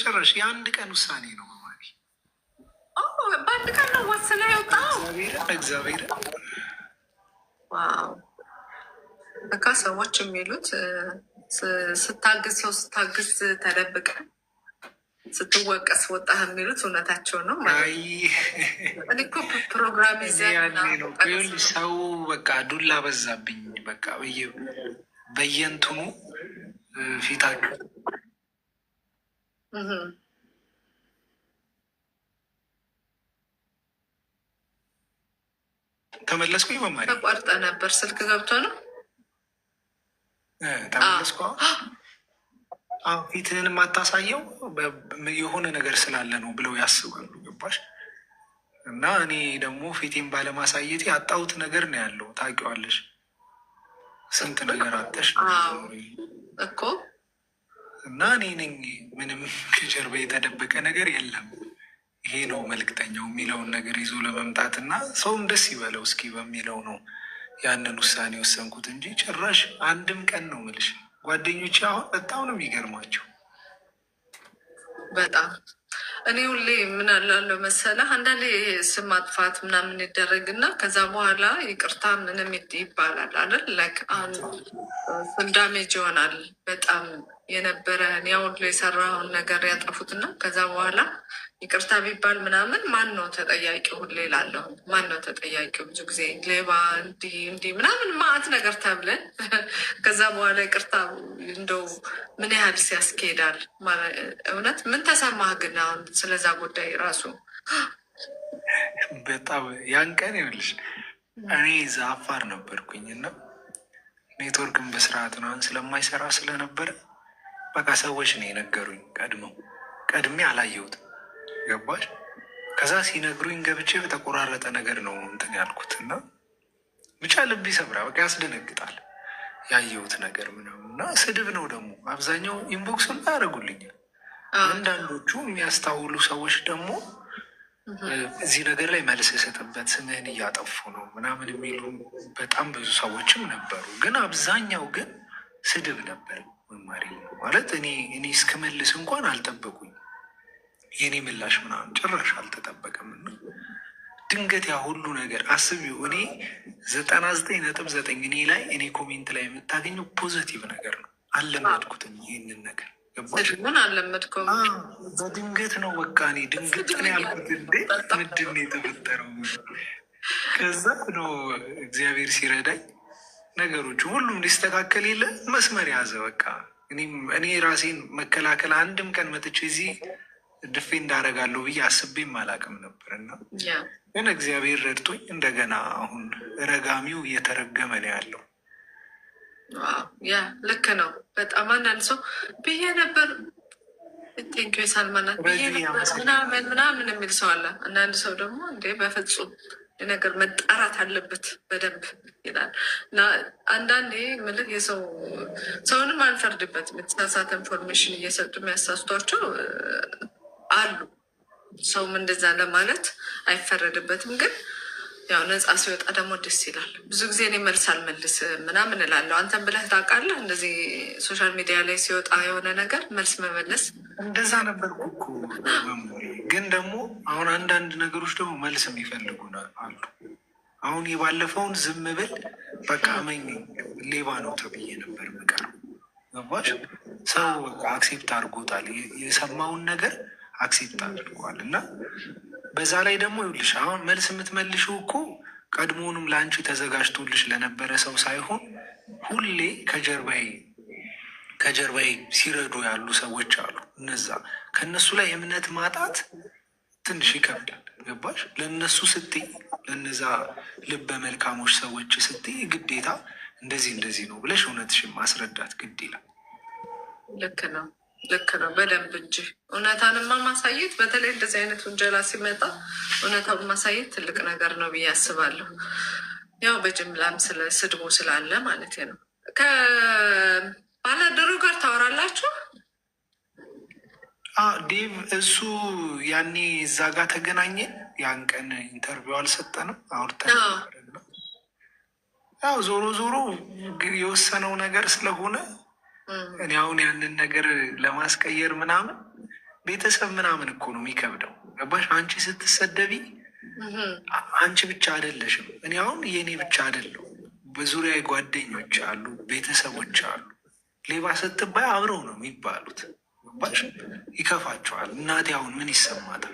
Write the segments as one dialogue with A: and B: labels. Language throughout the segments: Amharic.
A: ጭራሽ የአንድ ቀን ውሳኔ ነው ማሪ።
B: በአንድ ቀን ነው ወስነ ያወጣው።
A: እግዚአብሔር
B: ዋው! በቃ ሰዎች የሚሉት ስታግዝ ሰው ስታግዝ ተደብቀ ስትወቀስ ወጣህ የሚሉት እውነታቸው ነው። እኔ እኮ ፕሮግራም
A: ይዘን ሰው በቃ ዱላ በዛብኝ። በቃ በየእንትኑ ፊታችሁ ተመለስኩኝ። በማለት
B: ተቋርጠ ነበር። ስልክ ገብቶ ነው
A: ተመለስኩ። ፊትህን የማታሳየው የሆነ ነገር ስላለ ነው ብለው ያስባሉ። ገባሽ? እና እኔ ደግሞ ፊቴን ባለማሳየት ያጣሁት ነገር ነው ያለው። ታውቂዋለሽ፣ ስንት ነገር አጠሽ
B: እኮ።
A: እና እኔ ነኝ ምንም ከጀርባ የተደበቀ ነገር የለም። ይሄ ነው መልክተኛው የሚለውን ነገር ይዞ ለመምጣት እና ሰውም ደስ ይበለው እስኪ በሚለው ነው ያንን ውሳኔ ወሰንኩት እንጂ ጭራሽ አንድም ቀን ነው የምልሽ። ጓደኞቼ አሁን በጣም ነው የሚገርማቸው።
B: በጣም እኔ ሁሌ ምን አላለው መሰለህ፣ አንዳንዴ ስም ማጥፋት ምናምን ይደረግና ከዛ በኋላ ይቅርታ ምንም ይባላል አይደል? ላይክ አሁን ስም ዳሜጅ ይሆናል በጣም የነበረ ያው ሁሉ የሰራውን ነገር ያጠፉትና ከዛ በኋላ ይቅርታ ቢባል ምናምን ማን ነው ተጠያቂ? ሁሌ ላለሁ ማን ነው ተጠያቂው? ብዙ ጊዜ ሌባ እንዲህ ምናምን ማዕት ነገር ተብለን ከዛ በኋላ ይቅርታ እንደው ምን ያህል ሲያስኬዳል። እውነት ምን ተሰማህ ግን አሁን ስለዛ ጉዳይ ራሱ?
A: በጣም ያን ቀን ይኸውልሽ እኔ እዛ አፋር ነበርኩኝ እና ኔትወርክን በስርዓት ምናምን ስለማይሰራ ስለነበረ በቃ ሰዎች ነው የነገሩኝ። ቀድሜ አላየሁትም። ገባሽ? ከዛ ሲነግሩኝ ገብቼ በተቆራረጠ ነገር ነው እንትን ያልኩት እና ብቻ ልብ ይሰብራ። በቃ ያስደነግጣል ያየሁት ነገር ምናምን እና ስድብ ነው ደግሞ አብዛኛው ኢንቦክሱን ያደርጉልኛል። አንዳንዶቹ የሚያስታውሉ ሰዎች ደግሞ እዚህ ነገር ላይ መልስ የሰጥበት ስምህን እያጠፉ ነው ምናምን የሚሉ በጣም ብዙ ሰዎችም ነበሩ። ግን አብዛኛው ግን ስድብ ነበር። መማሪ ማለት እኔ እስክመልስ እንኳን አልጠበቁኝ። የኔ ምላሽ ምናምን ጭራሽ አልተጠበቀም። እና ድንገት ያ ሁሉ ነገር አስቢው። እኔ 99.9 እኔ ላይ እኔ ኮሜንት ላይ የምታገኘው ፖዘቲቭ ነገር ነው። አልለመድኩትም ይህንን ነገር
B: ምን አልለመድኩም።
A: በድንገት ነው በቃ እኔ ድንገት ነው ያልኩት። እንዴ ምንድን ነው የተፈጠረው? ከዛ ነው እግዚአብሔር ሲረዳኝ ነገሮቹ ሁሉም ሊስተካከል የለ መስመር ያዘ። በቃ እኔ ራሴን መከላከል አንድም ቀን መጥቼ እዚህ ድፌ እንዳደርጋለሁ ብዬ አስቤም አላውቅም ነበር። እና ግን እግዚአብሔር ረድቶኝ እንደገና አሁን ረጋሚው እየተረገመ ነው ያለው።
B: ያ ልክ ነው። በጣም አንዳንድ ሰው ብዬ ነበር ቴንኪ ሳልማናት ብዬ ነበር ምናምን የሚል ሰው አለ። አንዳንድ ሰው ደግሞ እንዴ በፍጹም ነገር መጣራት አለበት በደንብ ይላል። እና አንዳንዴ ምልክ ሰውንም አንፈርድበት። የተሳሳተ ኢንፎርሜሽን እየሰጡ የሚያሳስቷቸው አሉ። ሰውም እንደዛ ለማለት አይፈረድበትም። ግን ያው ነፃ ሲወጣ ደግሞ ደስ ይላል። ብዙ ጊዜ እኔ መልስ አልመልስ ምናምን እላለሁ። አንተን ብለህ ታውቃለህ? እንደዚህ ሶሻል ሚዲያ ላይ ሲወጣ የሆነ ነገር መልስ መመለስ
A: እንደዛ ነበር እኮ። ግን ደግሞ አሁን አንዳንድ ነገሮች ደግሞ መልስ የሚፈልጉ አሉ። አሁን የባለፈውን ዝም ብል በቃ መኝ ሌባ ነው ተብዬ ነበር ምቀረው። ገባሽ? ሰው በቃ አክሴፕት አድርጎታል። የሰማውን ነገር አክሴፕት አድርጓል። እና በዛ ላይ ደግሞ ይኸውልሽ አሁን መልስ የምትመልሽው እኮ ቀድሞውንም ለአንቺ ተዘጋጅቶልሽ ለነበረ ሰው ሳይሆን ሁሌ ከጀርባዬ ሲረዱ ያሉ ሰዎች አሉ። እነዛ ከእነሱ ላይ እምነት ማጣት ትንሽ ይከብዳል። ገባሽ? ለእነሱ ስትይ ለእነዛ ልበ መልካሞች ሰዎች ስትይ ግዴታ እንደዚህ ነው ብለሽ እውነትሽን ማስረዳት ግድ ይላል።
B: ልክ ነው በደንብ እንጂ እውነታንማ ማሳየት፣ በተለይ እንደዚህ አይነት ውንጀላ ሲመጣ እውነታን ማሳየት ትልቅ ነገር ነው ብዬ አስባለሁ። ያው በጅምላም ስለ ስድቡ ስላለ ማለት ነው። ከባላደሩ ጋር ታወራላችሁ?
A: ዴቭ እሱ ያኔ እዛ ጋር ተገናኘን። ያን ቀን ኢንተርቪው አልሰጠንም፣ አውርተን ያው ዞሮ የወሰነው ነገር ስለሆነ እኔ አሁን ያንን ነገር ለማስቀየር ምናምን ቤተሰብ ምናምን እኮ ነው የሚከብደው። ገባሽ? አንቺ ስትሰደቢ አንቺ ብቻ አይደለሽም። እኔ አሁን የእኔ ብቻ አይደለሁ። በዙሪያ ጓደኞች አሉ፣ ቤተሰቦች አሉ። ሌባ ስትባይ አብረው ነው የሚባሉት። ገባሽ? ይከፋቸዋል። እናቴ አሁን ምን ይሰማታል?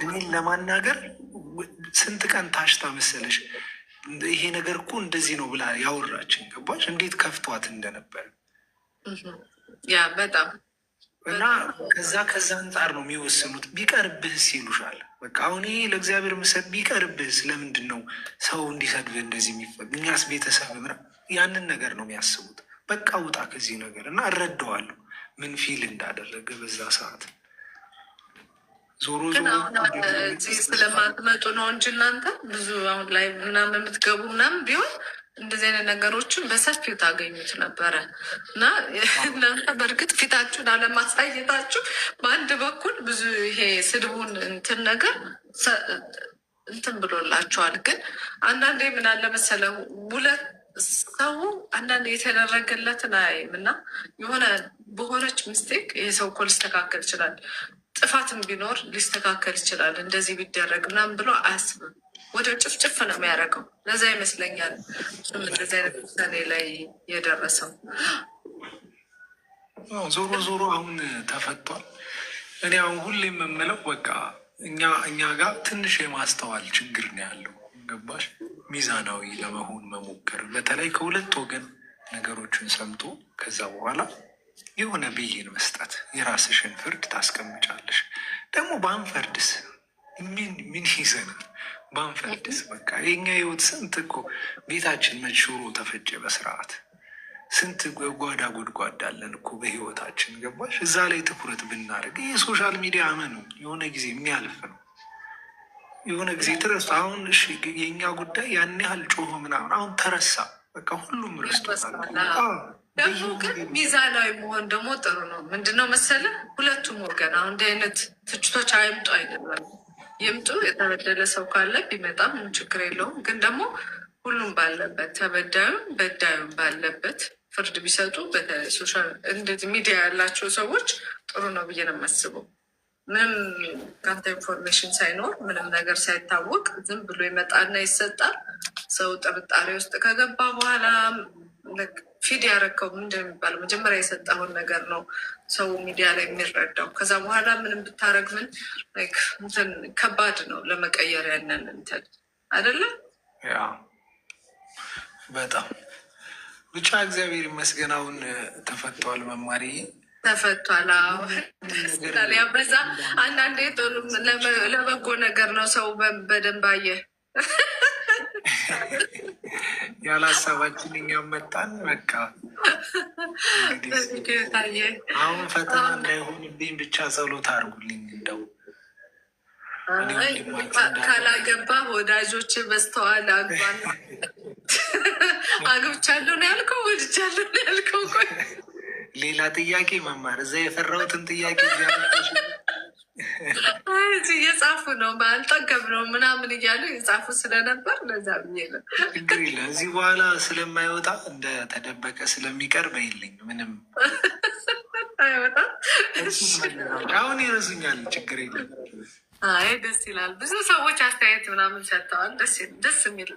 A: እኔን ለማናገር ስንት ቀን ታሽታ መሰለሽ ይሄ ነገር እኮ እንደዚህ ነው ብላ ያወራችን። ገባሽ? እንዴት ከፍቷት እንደነበር
B: ያ በጣም
A: እና ከዛ አንጻር ነው የሚወስኑት። ቢቀርብህስ ይሉሻል። በቃ አሁን ይሄ ለእግዚአብሔር ምሰጥ ቢቀርብህስ፣ ለምንድን ነው ሰው እንዲሰድብህ እንደዚህ የሚፈቅ? እኛስ ቤተሰብ ያንን ነገር ነው የሚያስቡት። በቃ ውጣ ከዚህ ነገር እና እረዳዋለሁ ምን ፊል እንዳደረገ በዛ ሰዓት። ዞሮ ዞሮ
B: እዚህ ስለማትመጡ ነው እንጂ እናንተ ብዙ አሁን ላይ ምናምን የምትገቡ ምናምን ቢሆን እንደዚህ አይነት ነገሮችን በሰፊው ታገኙት ነበረ እና እናንተ በእርግጥ ፊታችሁን አለማሳየታችሁ በአንድ በኩል ብዙ ይሄ ስድቡን እንትን ነገር እንትን ብሎላቸዋል። ግን አንዳንዴ ምን አለ መሰለው ሁለት ሰው አንዳንድ የተደረገለትን አያይም እና የሆነ በሆነች ሚስቴክ ይህ ሰው እኮ ሊስተካከል ይችላል፣ ጥፋትም ቢኖር ሊስተካከል ይችላል፣ እንደዚህ ቢደረግ ምናምን ብሎ አያስብም። ወደ ጭፍጭፍ ነው የሚያደርገው። ለዛ ይመስለኛል እሱም እንደዚህ አይነት ውሳኔ ላይ የደረሰው።
A: ዞሮ ዞሮ አሁን ተፈቷል። እኔ አሁን ሁሌ የምምለው በቃ እኛ ጋር ትንሽ የማስተዋል ችግር ነው ያለው። ገባሽ? ሚዛናዊ ለመሆን መሞከር፣ በተለይ ከሁለት ወገን ነገሮችን ሰምቶ ከዛ በኋላ የሆነ ብይን መስጠት። የራስሽን ፍርድ ታስቀምጫለሽ። ደግሞ ባንፈርድስ ምን ይዘናል? ባንፈርድስ በቃ የኛ ህይወት ስንት እኮ ቤታችን መሽሮ ተፈጨ በስርዓት ስንት ጓዳ ጎድጓዳ አለን እኮ በህይወታችን። ገባሽ? እዛ ላይ ትኩረት ብናደርግ። ይህ ሶሻል ሚዲያ አመኑ የሆነ ጊዜ የሚያልፍ ነው። የሆነ ጊዜ ትረሱ። አሁን እሺ የእኛ ጉዳይ ያን ያህል ጮሆ ምናምን አሁን ተረሳ። በቃ ሁሉም ረስቶታል።
B: ደግሞ ግን ሚዛናዊ መሆን ደግሞ ጥሩ ነው። ምንድነው መሰለህ ሁለቱም ወገን አሁን እንዲህ አይነት ትችቶች አይምጡ አይደለም ይምጡ። የተበደለ ሰው ካለ ቢመጣም ምን ችግር የለውም። ግን ደግሞ ሁሉም ባለበት ተበዳዩም በዳዩም ባለበት ፍርድ ቢሰጡ በተለይ ሶሻል እንደዚህ ሚዲያ ያላቸው ሰዎች ጥሩ ነው ብዬ ነው የማስበው። ምንም ከአንተ ኢንፎርሜሽን ሳይኖር ምንም ነገር ሳይታወቅ ዝም ብሎ ይመጣና ይሰጣል። ሰው ጥርጣሬ ውስጥ ከገባ በኋላ ፊድ ያረከው ምንድን የሚባለው መጀመሪያ የሰጠውን ነገር ነው ሰው ሚዲያ ላይ የሚረዳው። ከዛ በኋላ ምንም ብታረግ ምን እንትን ከባድ ነው ለመቀየር ያንን እንትን አይደለም።
A: ያ በጣም ብቻ እግዚአብሔር ይመስገን አሁን ተፈቷል። መማሪ
B: ተፈቷል። ያ በዛ አንዳንዴ ጥሩ ለበጎ ነገር ነው። ሰው በደንብ አየ
A: ያለ ሀሳባችን እኛም መጣን። በቃ አሁን ፈተና እንዳይሆንብኝ ብቻ ጸሎት አድርጉልኝ። እንደው
B: ካላገባ ወዳጆች በስተዋል አግባና አግብቻለሁ ነው ያልከው? ወድቻለሁ ነው ያልከው? ቆይ
A: ሌላ ጥያቄ መማር እዛ የፈራሁትን ጥያቄ
B: እየጻፉ ነው አልጠገብ ነው ምናምን እያሉ የጻፉ ስለነበር ለዛ ብዬ ነው።
A: ችግር የለም እዚህ በኋላ ስለማይወጣ እንደተደበቀ ስለሚቀር በይልኝ ምንም
B: አይወጣም።
A: አሁን ይረሱኛል። ችግር የለም።
B: አይ ደስ ይላል። ብዙ ሰዎች አስተያየት ምናምን ሰጥተዋል። ደስ የሚል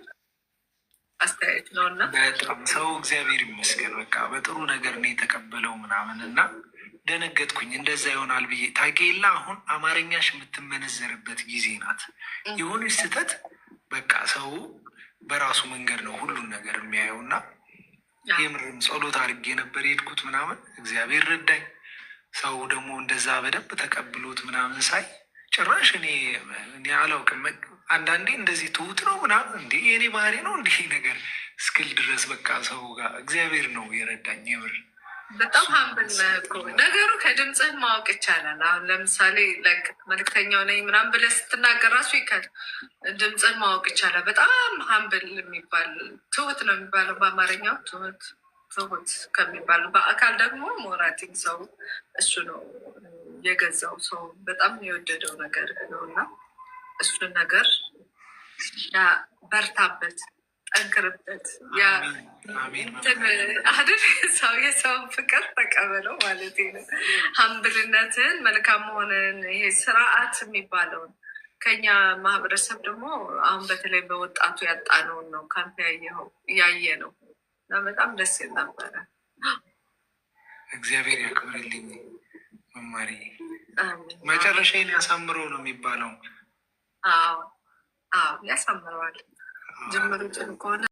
B: አስተያየት ነው እና
A: በጣም ሰው እግዚአብሔር ይመስገን በቃ በጥሩ ነገር ነው የተቀበለው ምናምን እና ደነገጥኩኝ። እንደዛ ይሆናል ብዬ ታውቂላ። አሁን አማርኛሽ የምትመነዘርበት ጊዜ ናት። የሆነች ስህተት በቃ ሰው በራሱ መንገድ ነው ሁሉን ነገር የሚያየው እና የምርም ጸሎት አድርጌ ነበር የሄድኩት ምናምን እግዚአብሔር ረዳኝ። ሰው ደግሞ እንደዛ በደንብ ተቀብሎት ምናምን ሳይ ጭራሽ እኔ አላውቅም። አንዳንዴ እንደዚህ ትሁት ነው ምናምን እንዲ የኔ ባህሪ ነው እንዲህ ነገር እስክል ድረስ በቃ ሰው ጋር እግዚአብሔር ነው የረዳኝ የምር
B: በጣም ሀምብል ነህ እኮ ነገሩ። ከድምፅህ ማወቅ ይቻላል። አሁን ለምሳሌ መልክተኛው ነኝ ምናምን ብለህ ስትናገር ራሱ ይከል ድምፅህ ማወቅ ይቻላል። በጣም ሀምብል የሚባል ትሁት ነው የሚባለው በአማርኛው ትሁት ከሚባለው በአካል ደግሞ ሞራቲንግ ሰው እሱ ነው የገዛው ሰው በጣም የወደደው ነገር ነው እና እሱን ነገር በርታበት ጠንክርበት። አይደል ሰው የሰውን ፍቅር ተቀበለው ማለት ነው። ሀምብልነትን፣ መልካም መሆንን፣ ይሄ ስርዓት የሚባለውን ከኛ ማህበረሰብ ደግሞ አሁን በተለይ በወጣቱ ያጣነውን ነው። ካንተ ያየ ነው እና በጣም ደስ ይል ነበረ።
A: እግዚአብሔር ያክብርልኝ መማሪ። መጨረሻዬን ያሳምረው ነው የሚባለው።
B: አዎ ያሳምረዋል። ጅምሩ ጥሩ ከሆነ